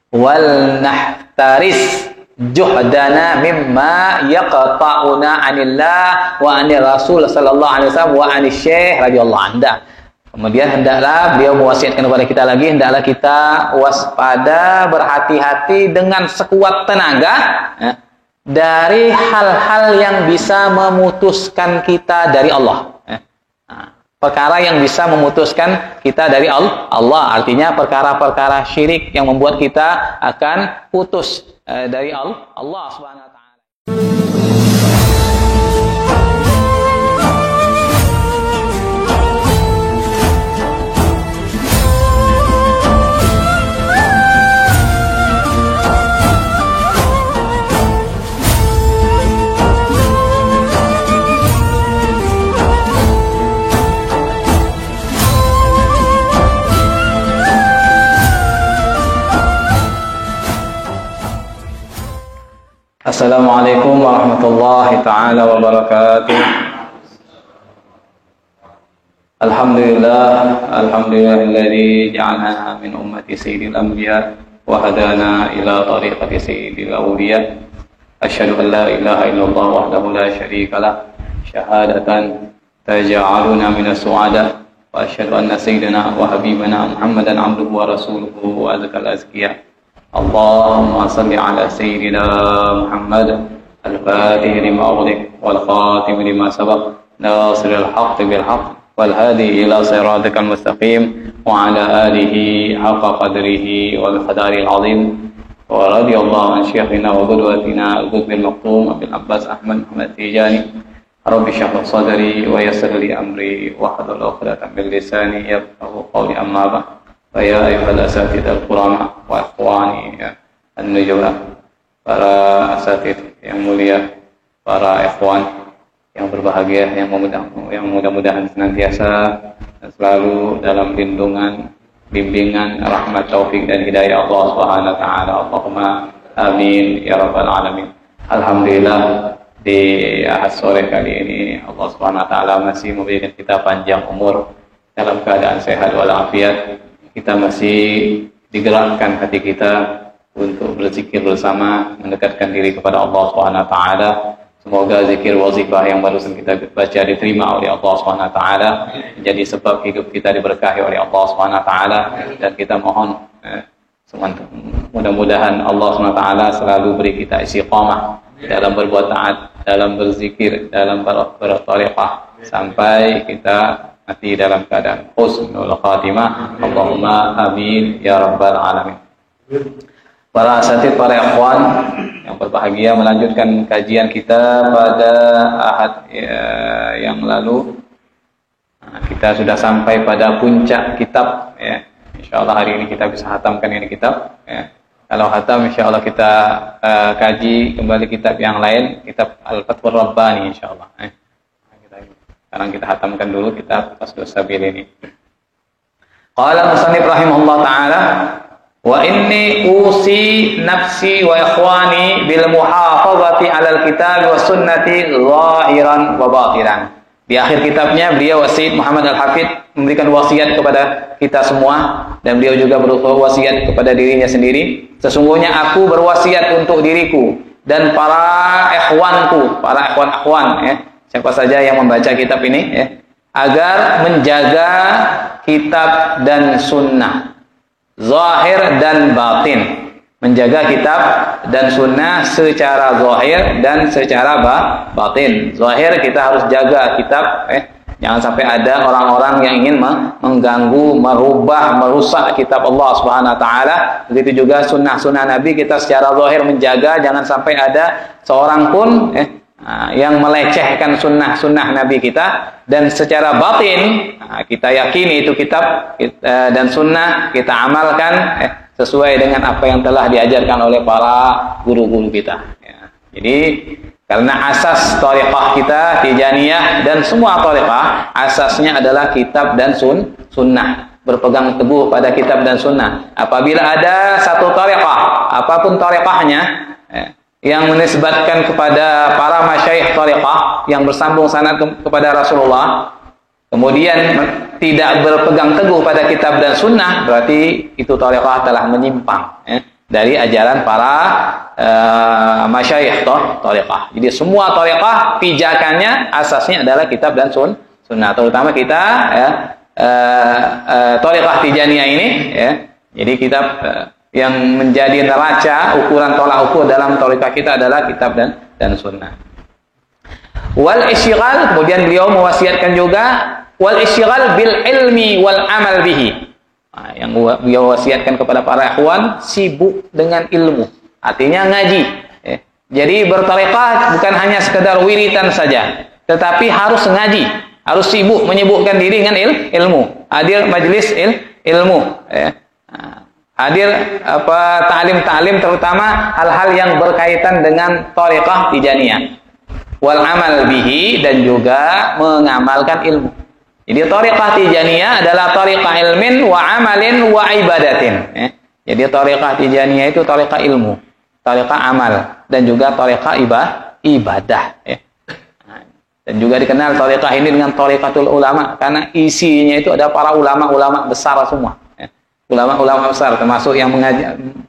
wal nahtaris juhdana mimma yaqta'una 'anillah wa 'anir rasul sallallahu alaihi wasallam wa 'anil syekh radhiyallahu anhu. Kemudian hendaklah beliau mewasiatkan kepada kita lagi, hendaklah kita waspada, berhati-hati dengan sekuat tenaga ya, dari hal-hal yang bisa memutuskan kita dari Allah. Perkara yang bisa memutuskan kita dari Allah, artinya perkara-perkara syirik yang membuat kita akan putus dari Allah Subhanahu wa taala. Assalamualaikum warahmatullahi ta'ala wabarakatuh. Alhamdulillahilladzi ja'alana min ummati sayyidil anbiya wa hadana ila tariqati sayyidil awliya. Asyhadu an la ilaha illallah wahdahu la syarika lah syahadatan taj'aluna minas su'ada wa asyhadu anna sayyidana wa habibana Muhammadan abduhu wa rasuluhu wa azkal azkiya. Allahumma salli ala sayyidina Muhammad al-fatih lima ughliq wal khatim lima sabaq nasiril haqqi bil haqq wal hadi ila siratikal mustaqim wa ala alihi haqqa qadrihi wal qadaril azim wa radiyallahu an syekhina wa qudwatina al-qutbil maktum Abil Abbas Ahmad Muhammad Tijani. Rabbi shrah sadri wa yassir li amri wa hlul 'uqdatam min lisani yafqahu qawli, amma ba'd. Ya ayyuhal asatidzal kurama wa ikhwani an-nujaba, para asatidz yang mulia, para ikhwan yang berbahagia, yang mudah-mudahan senantiasa dan selalu dalam lindungan, bimbingan, rahmat, taufik dan hidayah Allah Subhanahu wa taala. Allahumma amin ya rabbal alamin. Alhamdulillah, di ahad sore kali ini Allah Subhanahu wa taala masih memberikan kita panjang umur dalam keadaan sehat walafiat. Kita masih digerakkan hati kita untuk berzikir bersama, mendekatkan diri kepada Allah Subhanahu wa taala. Semoga zikir wazifah yang barusan kita baca diterima oleh Allah Subhanahu wa taala, menjadi sebab hidup kita diberkahi oleh Allah Subhanahu wa taala, dan kita mohon mudah-mudahan Allah Subhanahu wa taala selalu beri kita istiqamah dalam berbuat taat, dalam berzikir, dalam berthariqah sampai kita mati dalam keadaan husnul khatimah. Allahumma amin ya rabbal alamin. Para asatidz, para ikhwan yang berbahagia, melanjutkan kajian kita pada ahad yang lalu. Kita sudah sampai pada puncak kitab ya. Insyaallah hari ini kita bisa hatamkan ini kitab ya. Kalau hatam insyaallah kita kaji kembali kitab yang lain, kitab Al-Fathur Rabbani insyaallah. Sekarang kita hatamkan dulu kitab Fasdus Sabil ini. Qala musannif rahimahullah ta'ala, wa inni usi nafsi wa ikhwani bil muhafazati 'alal kitab wa sunnati zahiran wa batinan. Di akhir kitabnya beliau Sayyid Muhammad Al-Hafidz memberikan wasiat kepada kita semua, dan beliau juga berwasiat kepada dirinya sendiri. Sesungguhnya aku berwasiat untuk diriku dan para ikhwanku, para ikhwan-ikhwan ya, siapa saja yang membaca kitab ini ya, agar menjaga kitab dan sunnah, zahir dan batin. Menjaga kitab dan sunnah secara zahir dan secara batin. Zahir kita harus jaga kitab jangan sampai ada orang-orang yang ingin mengganggu, merubah, merusak kitab Allah Subhanahu wa taala. Begitu juga sunnah-sunnah Nabi kita secara zahir menjaga, jangan sampai ada seorang pun yang melecehkan sunnah-sunnah Nabi kita. Dan secara batin kita yakini itu kitab dan sunnah kita amalkan sesuai dengan apa yang telah diajarkan oleh para guru-guru kita ya. Jadi karena asas thariqah kita Tijaniyah dan semua thariqah asasnya adalah kitab dan sunnah, berpegang teguh pada kitab dan sunnah. Apabila ada satu thariqah, apapun thariqahnya yang menisbatkan kepada para masyayikh thariqah yang bersambung sanad kepada Rasulullah, kemudian tidak berpegang teguh pada kitab dan sunnah, berarti itu thariqah telah menyimpang dari ajaran para masyayikh thariqah. Jadi semua thariqah pijakannya asasnya adalah kitab dan sunnah. Terutama kita thariqah Tijaniyah ini ya. Jadi kitab yang menjadi neraca ukuran tolak ukur dalam thariqah kita adalah kitab dan sunnah. Wal isyghal, kemudian beliau mewasiatkan juga wal isyghal bil ilmi wal amal bihi. Nah, yang beliau wasiatkan kepada para ikhwan, sibuk dengan ilmu, artinya ngaji ya. Jadi berthariqah bukan hanya sekedar wiritan saja, tetapi harus ngaji, harus sibuk menyibukkan diri dengan ilmu, hadir majelis ilmu ya. Hadir ta'lim terutama hal-hal yang berkaitan dengan thariqah Tijaniyah. Wal amal bihi, dan juga mengamalkan ilmu. Jadi thariqah Tijaniyah adalah thariqah ilmin wa amalin wa ibadatin. Jadi thariqah Tijaniyah itu thariqah ilmu, thariqah amal, dan juga thariqah ibadah. Dan juga dikenal thariqah ini dengan thariqatul ulama, karena isinya itu ada para ulama-ulama besar semua. Ulama-ulama besar, termasuk yang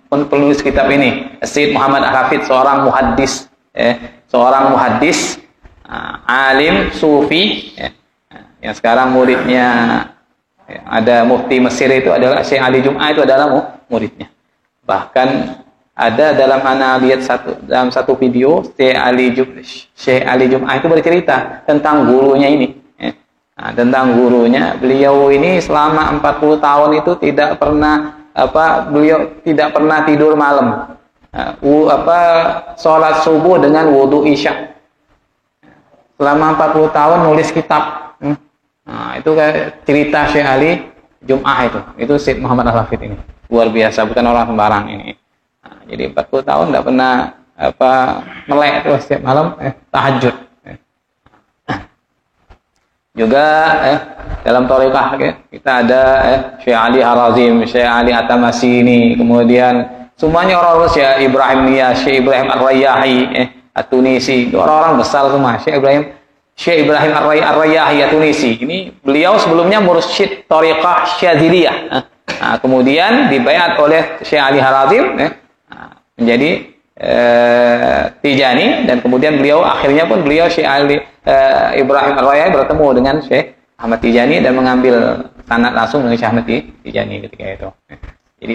penulis kitab ini, Syed Muhammad Al-Hafidh, seorang muhaddis, seorang muhaddis, alim, sufi, yang sekarang muridnya ada mufti Mesir itu adalah Syekh Ali Jum'ah, itu adalah muridnya. Bahkan ada dalam lihat dalam satu video Syekh Ali Jum'ah itu bercerita tentang gurunya ini. Tentang gurunya, beliau ini selama 40 tahun itu tidak pernah beliau tidak pernah tidur malam. Sholat subuh dengan wudu isya. Selama 40 tahun nulis kitab. Itu kayak cerita Syekh Ali Jum'ah itu Syed Muhammad Al-Hafidh ini. Luar biasa, bukan orang sembarang ini. Jadi 40 tahun tidak pernah melek terus setiap malam tahajud. Juga dalam thariqah kita ada Syekh Ali Harazim, Syekh Ali At-Tamasini, kemudian semuanya orang-orang Syekh Ibrahim Niyas, Syekh Ibrahim Ar-Rayyahi, At-Tunisi, orang-orang besar semua. Syekh Ibrahim Ar-Rayyahi At-Tunisi. Ini beliau sebelumnya mursyid thariqah Syadziliyah. Kemudian dibayat oleh Syekh Ali Harazim menjadi Tijani, dan kemudian akhirnya pun beliau Syekh Ali Ibrahim Ar-Rayyahi bertemu dengan Syekh Ahmad Tijani dan mengambil sanad langsung dengan Syekh Ahmad Tijani ketika itu. Jadi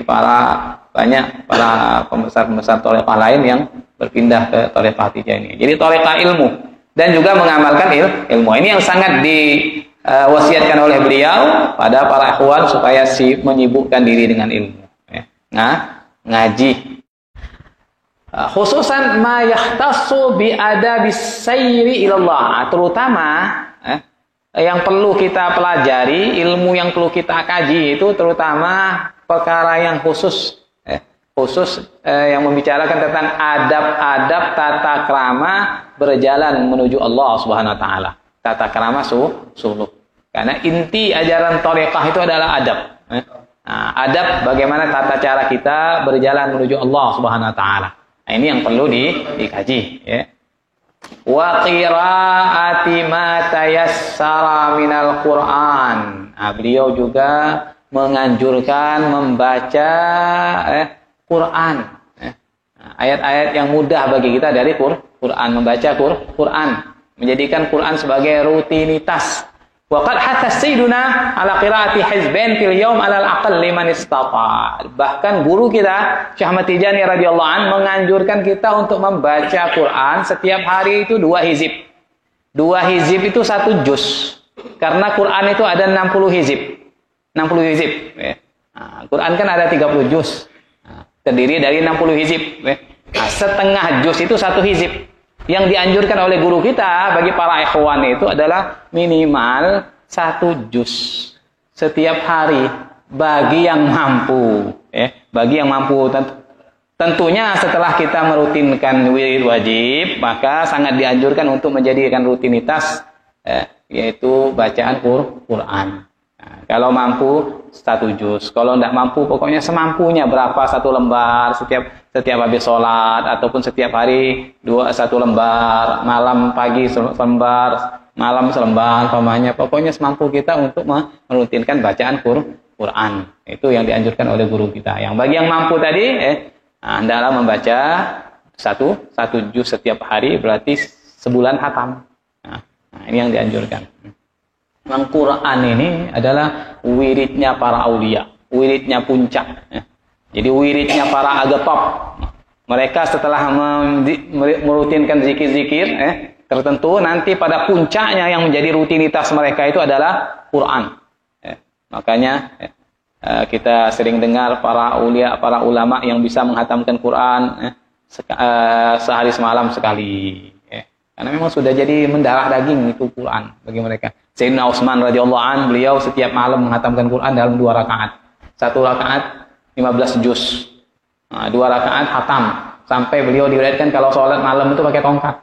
banyak para pembesar-pembesar thariqah lain yang berpindah ke thariqah Tijani. Jadi thariqah ilmu dan juga mengamalkan ilmu. Ini yang sangat diwasiatkan oleh beliau pada para ikhwan supaya menyibukkan diri dengan ilmu. Ngaji. Khususan ma yahtassu bi adabis sayri ilallah, terutama yang perlu kita pelajari, ilmu yang perlu kita kaji itu terutama perkara yang khusus yang membicarakan tentang adab-adab tata krama berjalan menuju Allah Subhanahu wa taala. Tata krama suluk. Karena inti ajaran thariqah itu adalah adab. Adab bagaimana tata cara kita berjalan menuju Allah Subhanahu wa taala. Ini yang perlu dikaji ya. Wa qiraati ma tayassara minal Qur'an. Beliau juga menganjurkan membaca Quran. Ayat-ayat yang mudah bagi kita dari Quran, membaca Quran, menjadikan Quran sebagai rutinitas. Wa qad hatta sayyiduna ala qiraati hizbain fil yaum ala al-aqall liman istata. Bahkan guru kita Syekh Ahmad Tijani radhiyallahu an menganjurkan kita untuk membaca Quran setiap hari itu 2 hizib. 2 hizib itu 1 juz. Karena Quran itu ada 60 hizib. 60 hizib ya. Quran kan ada 30 juz. Terdiri dari 60 hizib ya. Setengah juz itu 1 hizib. Yang dianjurkan oleh guru kita bagi para ikhwan itu adalah minimal 1 juz setiap hari bagi yang mampu ya. Bagi yang mampu tentunya setelah kita merutinkan wirid wajib, maka sangat dianjurkan untuk menjadikan rutinitas yaitu bacaan Quran. Kalau mampu 1 juz, kalau tidak mampu pokoknya semampunya berapa 1 lembar setiap habis sholat, ataupun setiap hari 1 lembar, malam pagi selembar, malam selembar, pokoknya semampu kita untuk merutinkan bacaan Quran. Itu yang dianjurkan oleh guru kita. Yang bagi yang mampu tadi Nah, hendaklah membaca satu juz setiap hari, berarti sebulan khatam. Nah, ini yang dianjurkan. Memang Quran ini adalah wiridnya para aulia, wiridnya puncak. Jadi wiridnya para agatop. Mereka setelah merutinkan zikir-zikir tertentu, nanti pada puncaknya yang menjadi rutinitas mereka itu adalah Quran. Makanya kita sering dengar para aulia, para ulama yang bisa menghatamkan Quran sehari semalam sekali. Karena memang sudah jadi mendarah daging itu Quran bagi mereka. Sayyidina Utsman radhiyallahu an, beliau setiap malam menghatamkan Quran dalam 2 rakaat. 1 rakaat 15 juz. 2 rakaat hatam. Sampai beliau diriwayatkan kalau sholat malam itu pakai tongkat.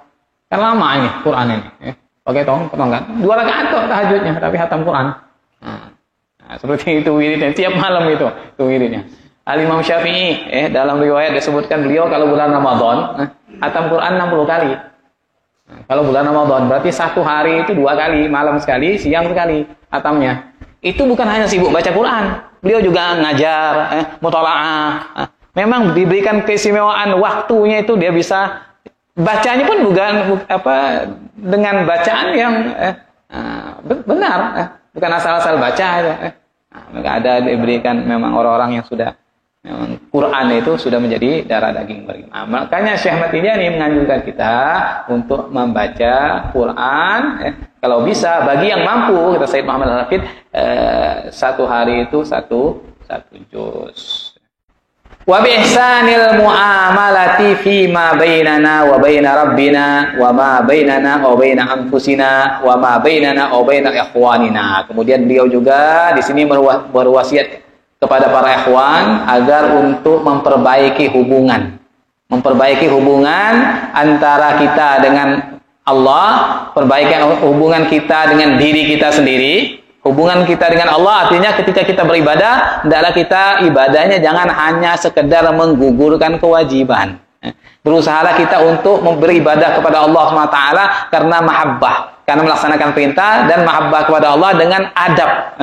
Kan lama ini Quran ini. Pakai tongkat. 2 rakaat kok tahajudnya, tapi hatam Quran. Nah, seperti itu wiridnya. Tiap malam itu wiridnya. Al-Imam Syafi'i dalam riwayat disebutkan beliau kalau bulan Ramadan hatam Quran 60 kali. Kalau bulan Ramadan berarti 1 hari itu 2 kali, malam sekali, siang sekali hatamnya. Itu bukan hanya sibuk baca Quran, beliau juga ngajar, muthala'ah. Memang diberikan keistimewaan waktunya itu dia bisa bacanya pun bukan dengan bacaan yang benar, bukan asal-asal baca itu. Maka ada diberikan memang orang-orang yang sudah memang Quran itu sudah menjadi darah daging bagi. Makanya Syekh Ahmad Tijani menganjurkan kita untuk membaca Quran kalau bisa bagi yang mampu, kata Sayyid Muhammad Al-Hafidh, 1 hari itu satu juz. Wa bi ihsanil muamalati fi ma bainana wa baina rabbina wa ma bainana wa baina anfusina wa ma bainana wa baina ikhwanina. Kemudian beliau juga di sini berwasiat kepada para ikhwan agar untuk memperbaiki hubungan antara kita dengan Allah, perbaiki hubungan kita dengan diri kita sendiri. Hubungan kita dengan Allah artinya ketika kita beribadah, hendaklah kita ibadahnya jangan hanya sekedar menggugurkan kewajiban. Berusahalah kita untuk beribadah kepada Allah SWT karena mahabbah, karena melaksanakan perintah dan mahabbah kepada Allah dengan adab.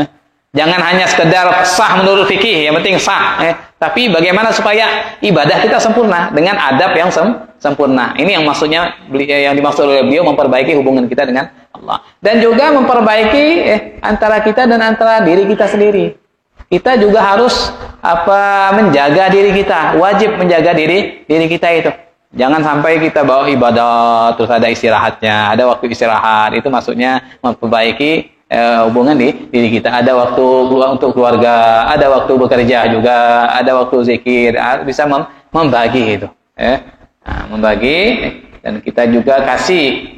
Jangan hanya sekedar sah menurut fikih, yang penting sah. Tapi bagaimana supaya ibadah kita sempurna dengan adab yang sempurna. Ini yang maksudnya yang dimaksud oleh beliau memperbaiki hubungan kita dengan Allah. Dan juga memperbaiki antara kita dan antara diri kita sendiri. Kita juga harus menjaga diri kita, wajib menjaga diri kita itu. Jangan sampai kita bawa ibadah terus ada istirahatnya, ada waktu istirahat. Itu maksudnya memperbaiki hubungan di diri kita. Ada waktu untuk keluarga, ada waktu bekerja juga, ada waktu zikir, bisa membagi itu. Membagi dan kita juga kasih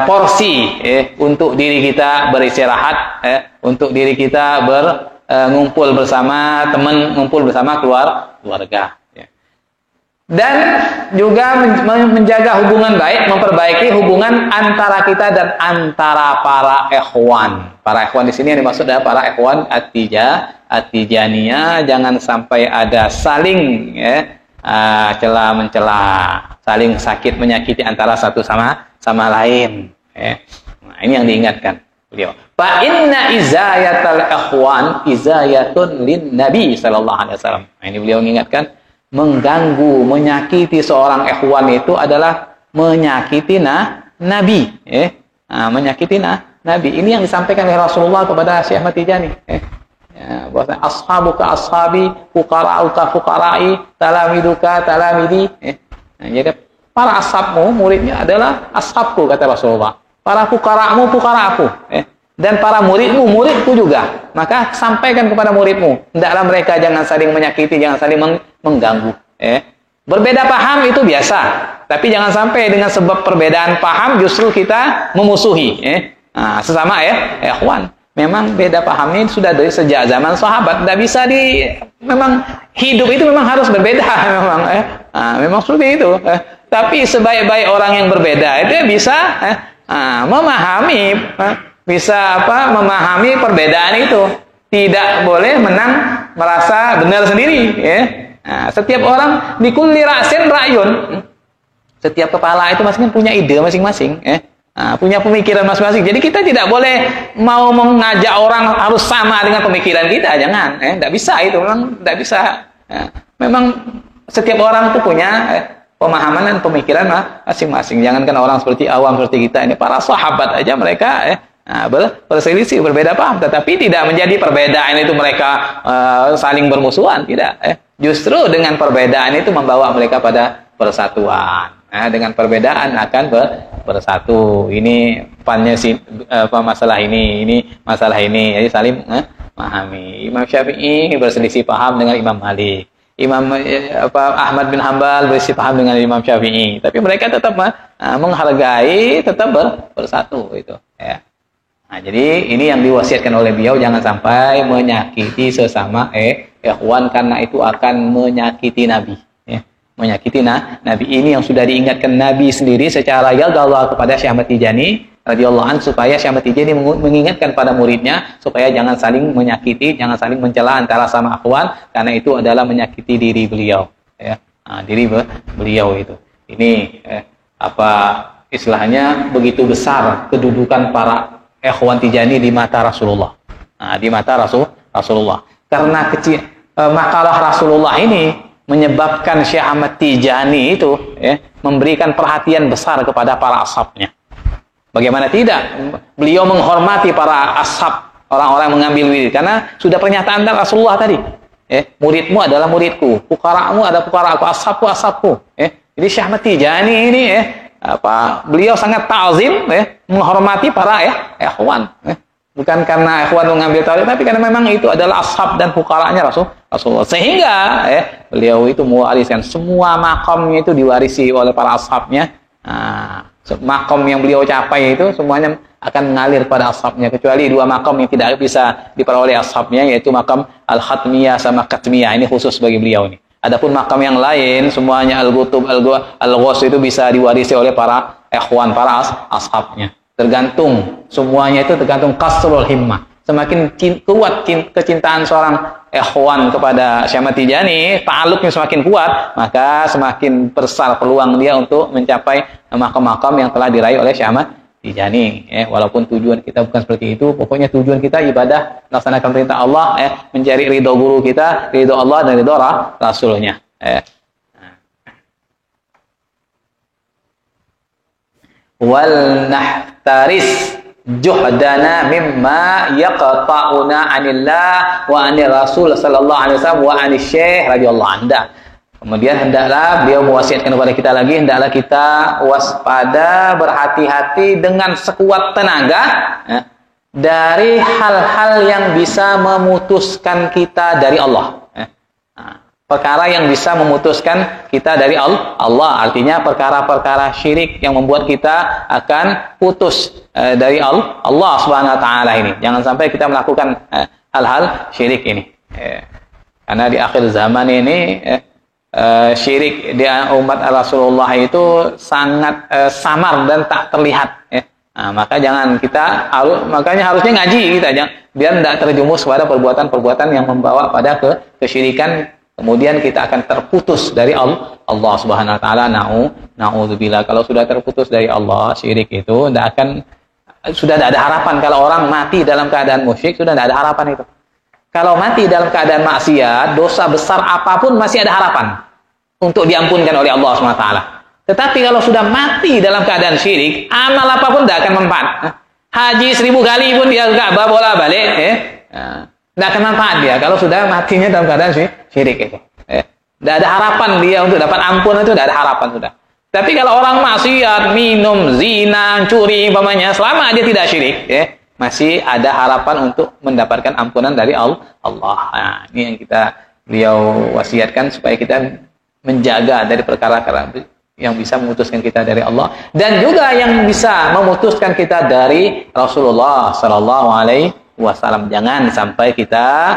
porsi untuk diri kita beristirahat, untuk diri kita ngumpul bersama teman, ngumpul bersama keluarga. Dan juga menjaga hubungan baik, memperbaiki hubungan antara kita dan antara para ikhwan. Para ikhwan di sini yang dimaksud adalah para ikhwan at-tijaniyah. Jangan sampai ada saling cela mencela, saling sakit menyakiti antara satu sama lain. Nah, ini yang diingatkan beliau. Fa inna izayatal ikhwan izayatun lin Nabi sallallahu alaihi wasallam. Nah, ini beliau mengingatkan mengganggu, menyakiti seorang ikhwan itu adalah menyakiti Nabi. Menyakiti Nabi. Ini yang disampaikan oleh Rasulullah kepada Syekh Ahmad Tijani. Bahwasanya ashabuka ashabi, fuqara'uka fuqara'i, talamiduka talamidi. Jadi para ashabmu, muridnya adalah ashabku, kata Rasulullah. Para fuqara'mu, fuqara'ku. Dan para muridmu, muridku juga. Maka sampaikan kepada muridmu. Hendaklah mereka jangan saling menyakiti, jangan saling mengganggu. Berbeda paham itu biasa. Tapi jangan sampai dengan sebab perbedaan paham justru kita memusuhi. Sesama ikhwan. Memang beda pahamnya sudah dari sejak zaman sahabat. Tidak bisa memang hidup itu memang harus berbeda. Memang seperti itu. Tapi sebaik-baik orang yang berbeda itu bisa memahami, memahami perbedaan itu. Tidak boleh merasa benar sendiri. Setiap orang likulli ra'sin ra'yun. Setiap kepala itu masing-masing punya ide masing-masing. Punya pemikiran masing-masing. Jadi kita tidak boleh mau mengajak orang harus sama dengan pemikiran kita, jangan. Tidak bisa itu, memang tidak bisa. Memang setiap orang tuh punya pemahaman dan pemikiran masing-masing. Jangankan orang seperti awam seperti kita ini, para sahabat aja mereka berselisih, berbeda paham, tetapi tidak menjadi perbedaan itu mereka saling bermusuhan, tidak. Justru dengan perbedaan itu membawa mereka pada persatuan. Nah, dengan perbedaan akan bersatu. Ini pannya masalah ini masalah ini. Jadi saling memahami. Imam Syafi'i berselisih paham dengan Imam Malik. Imam Ahmad bin Hanbal berselisih paham dengan Imam Syafi'i. Tapi mereka tetap menghargai, tetap bersatu itu. Ya. Nah, jadi ini yang diwasiatkan oleh beliau, jangan sampai menyakiti sesama ikhwan, karena itu akan menyakiti Nabi. Ya. Menyakiti Nabi ini yang sudah diingatkan Nabi sendiri secara yallah kepada Syekh Ahmad Tijani radhiyallahu anhu, supaya Syekh Ahmad Tijani mengingatkan pada muridnya supaya jangan saling menyakiti, jangan saling mencela antara sama akhwan, karena itu adalah menyakiti diri beliau, ya. Nah, diri beliau itu. Ini istilahnya begitu besar kedudukan para ikhwan Tijani di mata Rasulullah. Nah, di mata Rasulullah. Karena makalah Rasulullah ini menyebabkan Syekh Ahmad Tijani itu memberikan perhatian besar kepada para ashabnya. Bagaimana tidak? Beliau menghormati para ashab, orang-orang mengambil wirid, karena sudah pernyataan dari Rasulullah tadi. Muridmu adalah muridku, fuqara'mu adalah fuqara'ku, ashabku ashabku. Jadi Syekh Ahmad Tijani ini beliau sangat ta'zim, menghormati para ikhwan. Bukan karena ikhwan mengambil tauhid, tapi karena memang itu adalah ashab dan fuqara'nya Rasulullah. Sehingga beliau itu mewariskan semua makamnya itu diwarisi oleh para ashabnya. Makam yang beliau capai itu semuanya akan mengalir pada ashabnya, kecuali dua makam yang tidak bisa diperoleh ashabnya, yaitu makam al-khatmiyah sama katmiyah. Ini khusus bagi beliau ini. Adapun makam yang lain semuanya al-ghutub, al-ghaus itu bisa diwarisi oleh para ikhwan, para ashabnya. Tergantung, semuanya itu tergantung kasrul himmah. Semakin kuat kecintaan seorang ikhwan kepada Syekh Ahmad Tijani, ta'alluqnya semakin kuat, maka semakin besar peluang dia untuk mencapai makam-makam yang telah diraih oleh Syekh Ahmad Tijani. Walaupun tujuan kita bukan seperti itu, pokoknya tujuan kita ibadah, melaksanakan perintah Allah, mencari ridho guru kita, ridho Allah dan ridho Rasulnya. Wal nahtaris juhdana mimma yaqta'una 'anillah wa 'anil Rasul sallallahu alaihi wasallam wa 'anil Syekh radhiyallahu anhu. Kemudian hendaklah beliau mewasiatkan kepada kita lagi, hendaklah kita waspada, berhati-hati dengan sekuat tenaga dari hal-hal yang bisa memutuskan kita dari Allah. Perkara yang bisa memutuskan kita dari Allah, artinya perkara-perkara syirik yang membuat kita akan putus dari Allah Subhanahu wa taala ini. Jangan sampai kita melakukan hal-hal syirik ini. Karena di akhir zaman ini syirik di umat Rasulullah itu sangat samar dan tak terlihat. Maka makanya harusnya ngaji kita, biar tidak terjumus pada perbuatan-perbuatan yang membawa pada kesyirikan. Kemudian kita akan terputus dari Allah Subhanahu wa taala. Na'udzubillah. Kalau sudah terputus dari Allah, syirik itu sudah tidak ada harapan. Kalau orang mati dalam keadaan musyrik, sudah tidak ada harapan itu. Kalau mati dalam keadaan maksiat, dosa besar apapun masih ada harapan untuk diampunkan oleh Allah Subhanahu wa taala. Tetapi kalau sudah mati dalam keadaan syirik, amal apapun tidak akan manfaat. Haji 1000 kali pun dia enggak bola balik, tidak akan manfaat dia kalau sudah matinya dalam keadaan syirik itu. Tidak ada harapan dia untuk dapat ampunan, itu tidak ada harapan sudah. Tapi kalau orang maksiat, minum, zina, curi umpamanya, selama dia tidak syirik, masih ada harapan untuk mendapatkan ampunan dari Allah. Nah, ini yang beliau wasiatkan supaya kita menjaga dari perkara-perkara yang bisa memutuskan kita dari Allah, dan juga yang bisa memutuskan kita dari Rasulullah sallallahu alaihi wasallam. Jangan sampai kita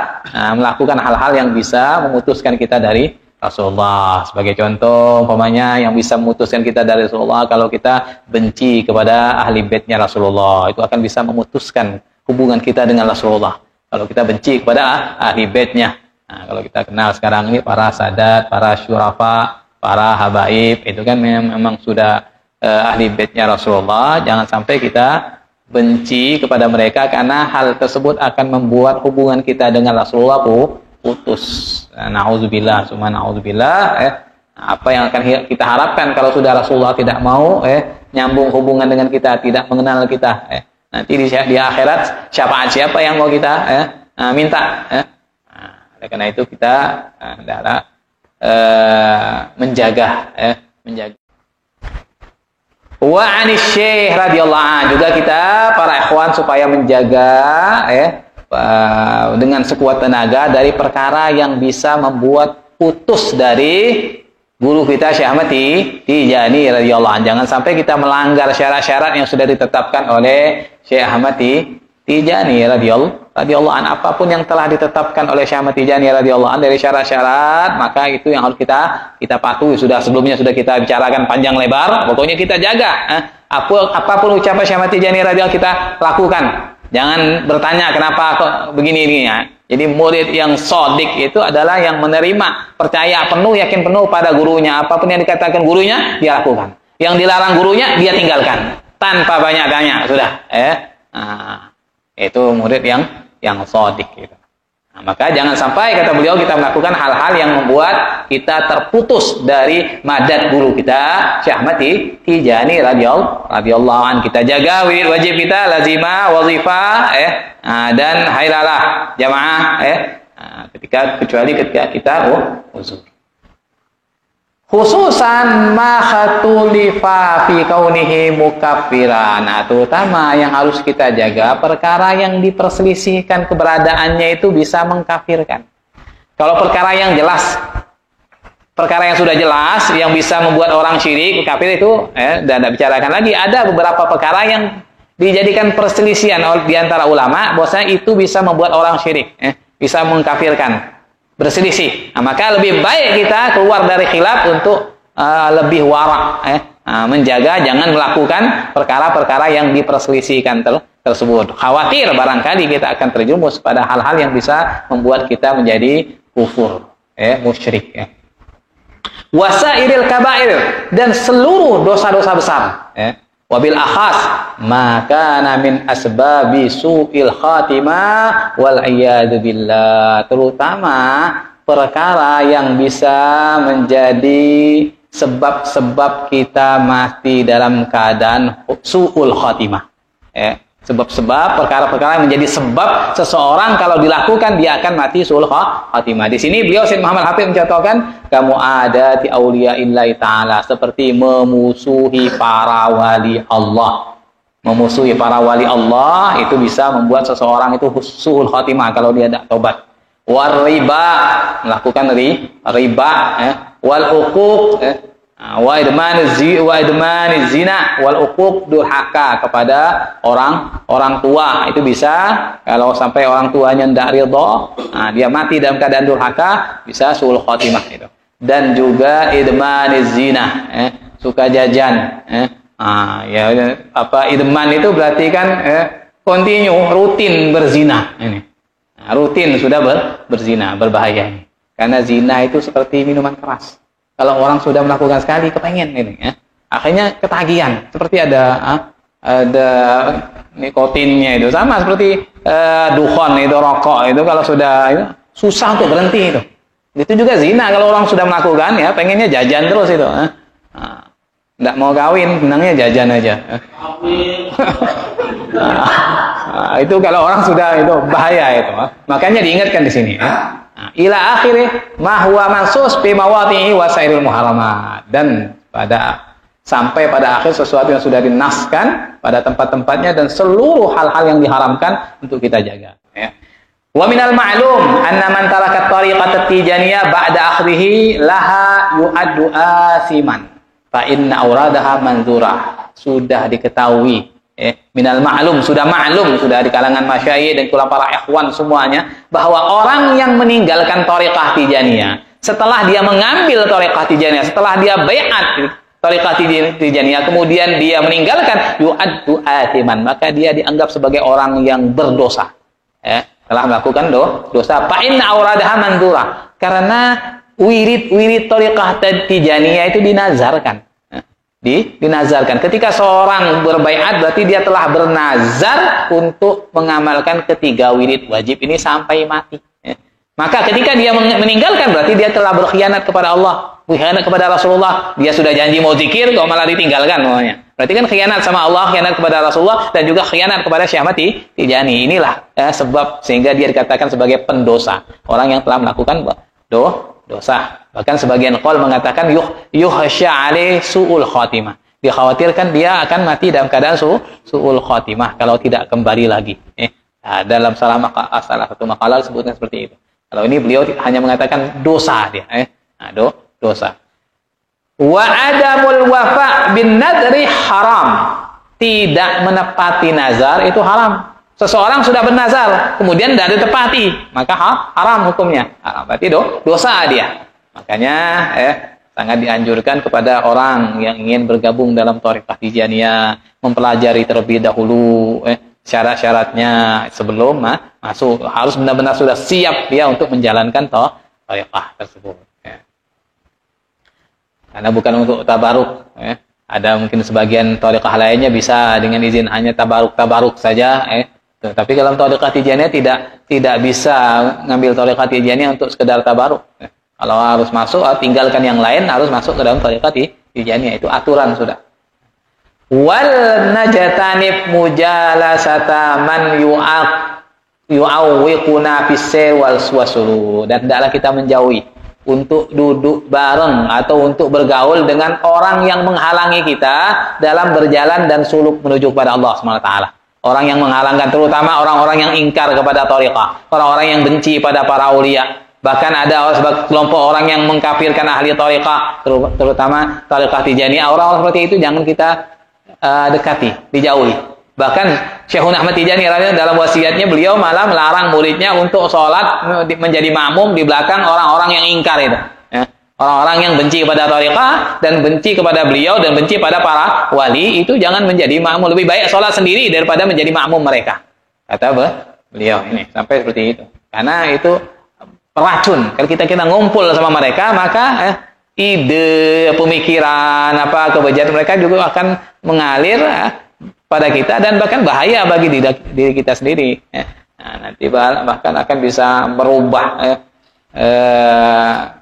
melakukan hal-hal yang bisa memutuskan kita dari Rasulullah. Sebagai contoh, umpamanya yang bisa memutuskan kita dari Rasulullah, kalau kita benci kepada ahli baitnya Rasulullah, itu akan bisa memutuskan hubungan kita dengan Rasulullah. Kalau kita benci kepada ahli baitnya, kalau kita kenal sekarang ini para sadat, para syurafa, para habaib, itu kan memang sudah ahli baitnya Rasulullah. Jangan sampai kita benci kepada mereka, karena hal tersebut akan membuat hubungan kita dengan Rasulullah putus. Nauzubillah, summa nauzubillah. Apa yang akan kita harapkan kalau sudah Rasulullah tidak mau nyambung hubungan dengan kita, tidak mengenal kita, nanti di akhirat syafaat siapa yang mau kita minta? Oleh karena itu kita hendaklah menjaga. Wa anis syekh radhiyallahu anhu, juga kita para ikhwan supaya menjaga dengan sekuat tenaga dari perkara yang bisa membuat putus dari guru kita Syekh Ahmad Tijani radhiyallahu anhu. Jangan sampai kita melanggar syarat-syarat yang sudah ditetapkan oleh Syekh Ahmad Tijani radhiyallahu anhu. Apapun yang telah ditetapkan oleh Syekh Ahmad Tijani radhiyallahu anhu dari syarat-syarat, maka itu yang harus kita patuhi. Sebelumnya sudah kita bicarakan panjang lebar. Pokoknya kita jaga. Apapun ucapan Syekh Ahmad Tijani radhiyallahu kita lakukan. Jangan bertanya kenapa kok begini ya. Jadi murid yang sodik itu adalah yang menerima, percaya penuh, yakin penuh pada gurunya. Apapun yang dikatakan gurunya, dia lakukan. Yang dilarang gurunya, dia tinggalkan. Tanpa banyak tanya, sudah. Itu murid yang sodik. Gitu. Maka jangan sampai, kata beliau, kita melakukan hal-hal yang membuat kita terputus dari madat guru kita, Syekh Ahmad Tijani radhiyallahu anhu. Kita jaga wirid wajib kita, lazimah, wazifah, dan hailalah jamaah, kecuali ketika kita uzur. Khususan ma khatulifa fi kaunihi mukaffiran. Nah, terutama yang harus kita jaga perkara yang diperselisihkan keberadaannya itu bisa mengkafirkan. Kalau perkara yang jelas, perkara yang sudah jelas yang bisa membuat orang syirik, kafir itu dan tidak bicarakan lagi. Ada beberapa perkara yang dijadikan perselisihan di antara ulama, bahwasanya itu bisa membuat orang syirik, bisa mengkafirkan, berselisih. Maka lebih baik kita keluar dari khilaf untuk lebih warak, menjaga jangan melakukan perkara-perkara yang diperselisihkan tersebut. Khawatir barangkali kita akan terjerumus pada hal-hal yang bisa membuat kita menjadi kufur, musyrik. Wasairil kabair, dan seluruh dosa-dosa besar. Wabil akhas maka min asbabi su'il khatimah wal iyadu billah, terutama perkara yang bisa menjadi sebab-sebab kita mati dalam keadaan su'ul khatimah. Sebab-sebab perkara-perkara yang menjadi sebab seseorang kalau dilakukan dia akan mati su'ul khatimah. Di sini beliau Syekh Muhammad Hafidz mencontohkan kamu ada di auliya illahi ta'ala, seperti memusuhi para wali Allah. Memusuhi para wali Allah itu bisa membuat seseorang itu su'ul khatimah kalau dia tidak tobat. Wal riba, melakukan riba, wal uquq, wa idman zina, wal uquq, durhaka kepada orang tua. Itu bisa kalau sampai orang tuanya tidak ridha, dia mati dalam keadaan durhaka, bisa su'ul khatimah itu. Dan juga idman zina, suka jajan, idman itu berarti kan continue, rutin berzina ini. Rutin sudah berzina, berbahaya ini. Karena zina itu seperti minuman keras. Kalau orang sudah melakukan sekali, kepengen ini, akhirnya ketagihan. Seperti ada nikotinnya itu, sama seperti dukhon itu, rokok itu, kalau sudah itu, susah untuk berhenti itu. Itu juga zina kalau orang sudah melakukan, ya pengennya jajan terus itu. Nggak mau kawin, senangnya jajan aja. Itu kalau orang sudah itu bahaya itu. Makanya diingatkan di sini. Ila akhirih ma huwa mansus fi mawadi'i wasairil muharramat, dan sampai pada akhir sesuatu yang sudah dinaskan pada tempat-tempatnya dan seluruh hal-hal yang diharamkan untuk kita jaga. Wa minal ma'lum anna man taraka tariqat at-tijaniyah ba'da akhirih laha yu'addu asiman fa inna auradaha manzurah. Sudah diketahui, minal ma'lum, sudah di kalangan masyayikh dan para ikhwan semuanya, bahwa orang yang meninggalkan tariqah tijaniyah setelah dia mengambil tariqah tijaniyah, setelah dia bai'at tariqah tijaniyah, kemudian dia meninggalkan yu'addu asiman, maka dia dianggap sebagai orang yang berdosa, telah melakukan dosa. Fa inna auradaha manzurah, karena wirid tariqah tijaniyah itu dinazarkan. Dinazarkan. Ketika seorang berbaiat berarti dia telah bernazar untuk mengamalkan ketiga wirid wajib ini sampai mati. Maka ketika dia meninggalkan berarti dia telah berkhianat kepada Allah, berkhianat kepada Rasulullah. Dia sudah janji mau zikir kok malah ditinggalkan semuanya. Berarti kan khianat sama Allah, khianat kepada Rasulullah, dan juga khianat kepada Syekh Ahmad Tijani. Inilah sebab sehingga dia dikatakan sebagai pendosa, orang yang telah melakukan dosa. Bahkan sebagian qaul mengatakan yuhsya alaihi suul khatimah. Dikhawatirkan dia akan mati dalam keadaan suul khatimah kalau tidak kembali lagi. Nah, dalam salah satu makalah disebutkan seperti itu. Kalau ini beliau hanya mengatakan dosa dia. Nah, dosa. Wa adamul wafa bin nadri haram. Tidak menepati nazar itu haram. Seseorang sudah bernazar, kemudian tidak ditepati, maka haram hukumnya. Berarti dosa dia. Makanya sangat dianjurkan kepada orang yang ingin bergabung dalam Thariqah Tijaniyah, mempelajari terlebih dahulu syarat-syaratnya sebelum masuk. Harus benar-benar sudah siap dia untuk menjalankan Thariqah tersebut. Karena bukan untuk tabaruk. Ada mungkin sebagian Thariqah lainnya bisa dengan izin hanya tabaruk saja. Tapi dalam Thariqah Tijaniyah tidak bisa ngambil Thariqah Tijaniyah untuk sekedar tabaruk. Kalau harus masuk, tinggalkan yang lain, harus masuk ke dalam Thariqah Tijaniyah. Itu aturan sudah. Wal najatanib mujalasata man yu'awwiquna fis-sayr wal wasulu. Dan tidaklah kita menjauhi untuk duduk bareng atau untuk bergaul dengan orang yang menghalangi kita dalam berjalan dan suluk menuju kepada Allah Subhanahu wa taala. Orang yang menghalangkan, terutama orang-orang yang ingkar kepada thariqah, orang-orang yang benci pada para aulia. Bahkan ada kelompok orang yang mengkafirkan ahli thariqah, terutama thariqah Tijaniyah. Orang-orang seperti itu jangan kita dekati, dijauhi. Bahkan Syekhuna Ahmad Tijani dalam wasiatnya beliau malah melarang muridnya untuk sholat menjadi makmum di belakang orang-orang yang ingkar itu. Orang-orang yang benci kepada thariqah dan benci kepada beliau dan benci pada para wali itu jangan menjadi makmum. Lebih baik sholat sendiri daripada menjadi makmum mereka. Kata beliau ini sampai seperti itu. Karena itu racun. Kalau kita ngumpul sama mereka maka ide, pemikiran, kebencian mereka juga akan mengalir pada kita dan bahkan bahaya bagi diri kita sendiri. Nanti bahkan akan bisa merubah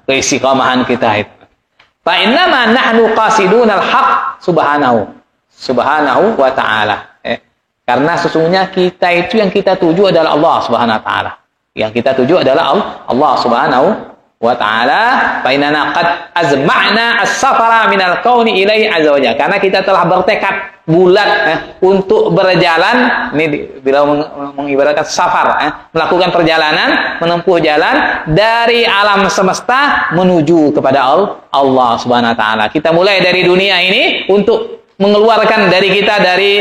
keistiqomahan kita itu. Fa innama nahnu qasidunal haq subhanahu wa ta'ala. Karena sesungguhnya kita itu yang kita tuju adalah Allah Subhanahu wa ta'ala. Yang kita tuju adalah Allah Subhanahu wa ta'ala. Fa inna qad azma'na as-safara minal kauni ilaihi azza wajalla. Karena kita telah bertekad bulat untuk berjalan, ini bila mengibaratkan safar, melakukan perjalanan, menempuh jalan dari alam semesta menuju kepada Allah Subhanahu wa taala. Kita mulai dari dunia ini untuk mengeluarkan dari kita dari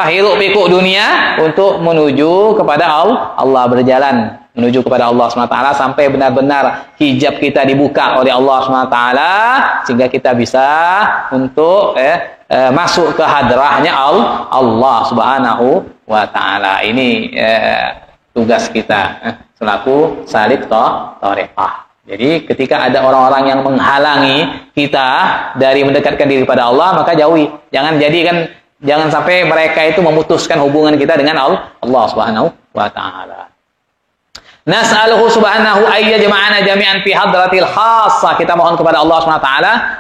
hiruk pikuk dunia untuk menuju kepada Allah, berjalan menuju kepada Allah SWT sampai benar-benar hijab kita dibuka oleh Allah SWT sehingga kita bisa untuk masuk ke hadrahnya Allah Subhanahu wa taala. Ini tugas kita selaku salik thariqah. Jadi ketika ada orang-orang yang menghalangi kita dari mendekatkan diri pada Allah, maka jauhi. Jangan sampai mereka itu memutuskan hubungan kita dengan Allah Subhanahu wa taala. Nas'aluhu subhanahu ayyajma'ana jami'an fi hadratil khassah. Kita mohon kepada Allah SWT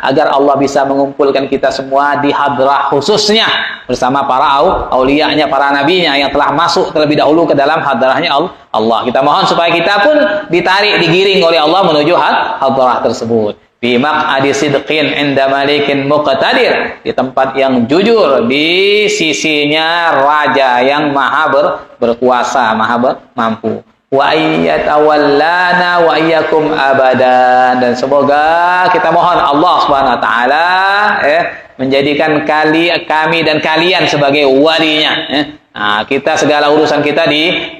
agar Allah bisa mengumpulkan kita semua di hadrah khususnya bersama para aulianya, para nabinya yang telah masuk terlebih dahulu ke dalam hadrahnya Allah. Kita mohon supaya kita pun ditarik, digiring oleh Allah menuju hadrah tersebut. Fi maq'adi sidqin 'inda malikin muqtadir, di tempat yang jujur, di sisinya raja yang maha berkuasa, maha mampu. Wa ayyatawallana wa iyyakum abadan, dan semoga kita mohon Allah Subhanahu wa taala menjadikan kami dan kalian sebagai walinya. Kita segala urusan kita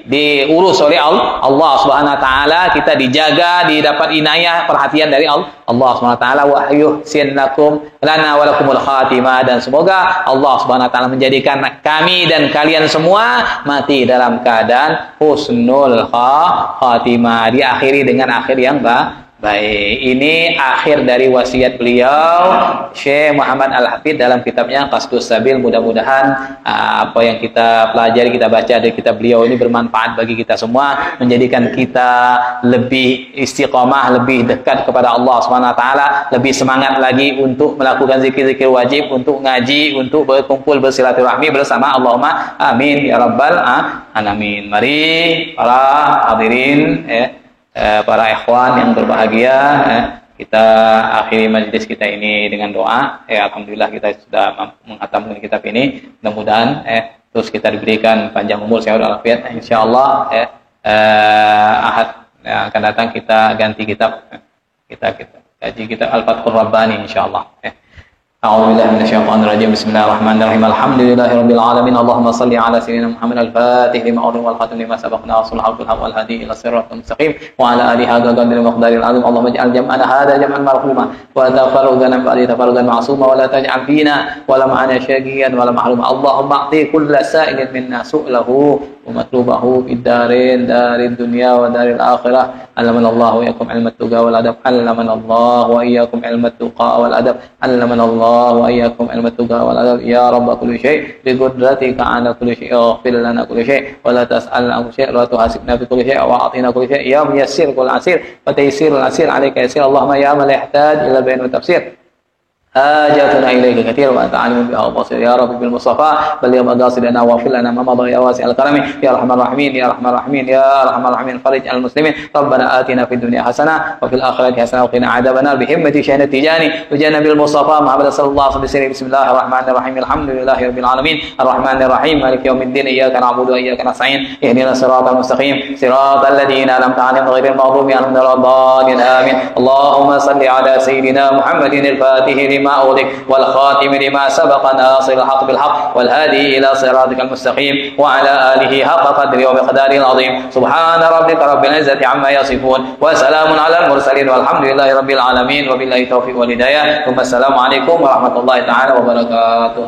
diurus oleh Allah Subhanahu wa taala, kita dijaga, didapat inayah, perhatian dari Allah Subhanahu wa taala. Wa yuhsin lakum lana wa lakumul khatimah, dan semoga Allah Subhanahu wa taala menjadikan kami dan kalian semua mati dalam keadaan husnul khatimah, diakhiri dengan akhir yang Baik, ini akhir dari wasiat beliau Syekh Muhammad Al-Hafidz dalam kitabnya Qasdus Sabil. Mudah-mudahan apa yang kita pelajari, kita baca dari kitab beliau ini bermanfaat bagi kita semua, menjadikan kita lebih istiqomah, lebih dekat kepada Allah SWT, lebih semangat lagi untuk melakukan zikir-zikir wajib, untuk ngaji, untuk berkumpul bersilaturahmi bersama. Allahumma amin ya rabbal alamin. Mari para hadirin, para ikhwan yang berbahagia, kita akhiri majlis kita ini dengan doa. Alhamdulillah kita sudah menghatamkan kitab ini. Mudah-mudahan terus kita diberikan panjang umur, sehat walafiat. Insyaallah ahad yang akan datang kita ganti kitab, kita kaji kitab Al-Fathur Rabbani insyaallah. أعوذ بالله من الشيطان الرجيم بسم الله الرحمن الرحيم الحمد لله رب العالمين اللهم صل على سيدنا محمد الفاتح لما أغلق والخاتم لما سبق ناصر الحق بالحق والهادي إلى الصراط المستقيم وعلى آله حق قدر المقدار العظيم اللهم اجعل جمعنا هذا جمعا مرحوما وتفرقنا بعد تفرقا معصوما ولا تجعل فينا ولا معنا شقيا ولا محروما اللهم أعطي كل سائل منا سؤله ومطلوبه في الدارين دار الدنيا ودار الآخرة علمنا الله وإياكم علم التقى والأدب علمنا الله وإياكم علم التقى والأدب علمنا الله وإياكم علم التقى والأدب يا رب كل شيء بقدرتك على كل شيء اغفر لنا كل شيء ولا تسألنا كل شيء ولا تحاسبنا بكل شيء وأعطينا كل شيء يا ميسر كل عسير وتيسير العسير عليك يسير اللهم يا من لا يحتاج إلى البيان والتفسير حاجاتنا إليك كثير وأنت عالم بها وبصير يا رب بالمصطفى بلغ مقاصدنا واغفر لنا ما مضى يا واسع الكرم يا أرحم الراحمين يا أرحم الراحمين يا أرحم الراحمين فرج على المسلمين ربنا آتنا في الدنيا حسنة وفي الآخرة حسنة وقنا عذاب النار بهمة شأن التجاني وجانا بالمصطفى محمد صلى الله عليه وسلم بسم الله الرحمن الرحيم الحمد لله رب العالمين الرحمن الرحيم مالك يوم الدين إياك نعبد وإياك نستعين اهدنا الصراط المستقيم صراط الذين أنعمت عليهم غير المغضوب عليهم ولا الضالين آمين اللهم صل على سيدنا محمد الفاتح لما أغلق والخاتم لما سبق ناصر الحق بالحق والهادي إلى صراطك المستقيم وعلى آله حق قدره ومقداره العظيم سبحان ربك رب العزة عما يصفون وسلام على المرسلين والحمد لله رب العالمين وبالله التوفيق والهداية ثم السلام عليكم ورحمة الله تعالى وبركاته.